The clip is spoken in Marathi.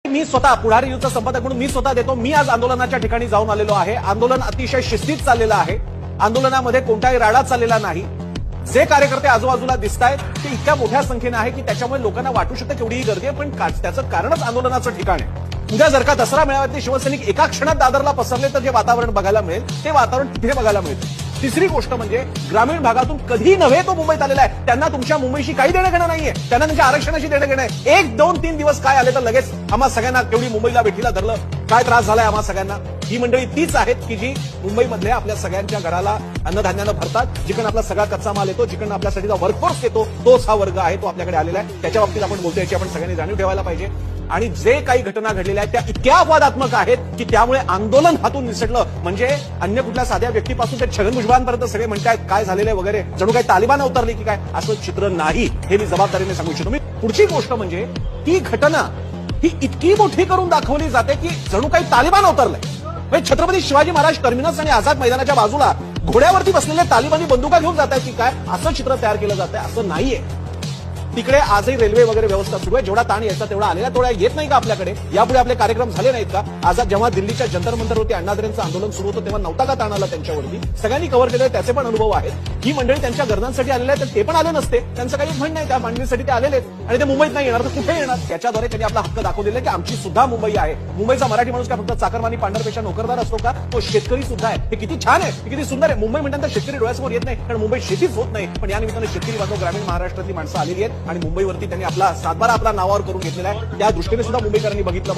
मी स्वतः पुढारी न्यूजचा संपादक म्हणून मी स्वतः देतो. मी आज आंदोलनाच्या ठिकाणी जाऊन आलेलो आहे. आंदोलन अतिशय शिस्तीत चाललेलं आहे. आंदोलनामध्ये कोणताही राडा चाललेला नाही. जे कार्यकर्ते आजूबाजूला दिसत आहेत ते इतक्या मोठ्या संख्येने आहे की त्याच्यामुळे लोकांना वाटू शकतं केवढीही गर्दी आहे, पण त्याचं कारणच आंदोलनाचं ठिकाण आहे. उद्या जर का दसरा मेळाव्यातले शिवसैनिक एका क्षणात दादरला पसरले तर जे वातावरण बघायला मिळेल ते वातावरण तिथे बघायला मिळेल. तिसरी गोष्ट म्हणजे ग्रामीण भागातून कधी नव्हे तो मुंबईत आलेला आहे. त्यांना तुमच्या मुंबईशी काही देणं घेणं नाहीये. त्यांना तुमच्या आरक्षणाशी देणं घेणं आहे. 1, 2, 3 दिवस काय आले तर लगेच आम्हा सगळ्यांना केवढी मुंबईला भेटीला धरलं, काय त्रास झालाय आम्हा सगळ्यांना. ही मंडळी तीच आहेत की जी मुंबईमधल्या आपल्या सगळ्यांच्या घराला अन्नधान्यानं भरतात, जिकडून आपला सगळा कच्चा माल येतो, जिकडून आपल्यासाठीचा वर्कफोर्स येतो, तोच हा वर्ग आहे, तो आपल्याकडे आलेला आहे. त्याच्या बाबतीत आपण बोलतो, याची आपण सगळ्यांनी जाणीव ठेवायला पाहिजे. आणि जे काही घटना घडलेल्या आहेत त्या इतक्या अपवादात्मक आहेत की त्यामुळे आंदोलन हातून निसटलं. म्हणजे अन्य कुठल्या साध्या व्यक्तीपासून ते छगन भुजबळांपर्यंत सगळे म्हणतायत काय झालेले वगैरे, जणू काही तालिबान अवतरली की काय, असं चित्र नाही. हे मी जबाबदारीने सांगू इच्छितो. मी पुढची गोष्ट म्हणजे ही घटना ही इतकी मोठी करून दाखवली जाते की जणू काही तालिबान अवतरलंय. म्हणजे छत्रपती शिवाजी महाराज टर्मिनस आणि आझाद मैदानाच्या बाजूला घोड्यावरती बसलेले तालिबानी बंदुका घेऊन जात आहेत की काय, असं चित्र तयार केलं जात आहे. असं नाहीये. तिकडे आजही रेल्वे वगैरे व्यवस्था सुरू आहे. जेवढा ताण यायचा तेवढा आलेला तेवढा येत नाही का आपल्याकडे? यापुढे आपले कार्यक्रम झाले नाहीत का? आज जेव्हा दिल्लीच्या जंतर मंतरवरती अण्णाद्रेंचं आंदोलन सुरू होतं तेव्हा नव्हता का ताण आला त्यांच्यावरती? सगळ्यांनी कव्हर केले, त्याचे पण अनुभव आहेत. ही मंडळी त्यांच्या गरजांसाठी आलेले आहेत, तर ते पण आले नसते. त्यांचं काही म्हणणं नाही, त्या मांडणीसाठी ते आलेले आहेत आणि ते मुंबईत नाही येणार तर कुठे येणार? त्याच्याद्वारे त्यांनी आपला हक्क दाखवलेला आहे की आमची सुद्धा मुंबई आहे. मुंबईचा मराठी माणूस काय फक्त चाकरमानी पांढरपेशा नोकरदार असतो का? तो शेतकरी सुद्धा आहे. हे किती छान आहे, हे किती सुंदर आहे. मुंबई म्हणतात शेतकरी डोळ्यासमोर येत नाही, कारण मुंबईत शेतीच होत नाही. पण या निमित्ताने शेतकरी बांधव ग्रामीण महाराष्ट्रातली माणसं आलेली आहेत आणि मुंबईवरती त्यांनी आपला सातबारा आपला नावावर करून घेतलेला आहे. त्या दृष्टीने सुद्धा मुंबईकरांनी बघितलं पाहिजे.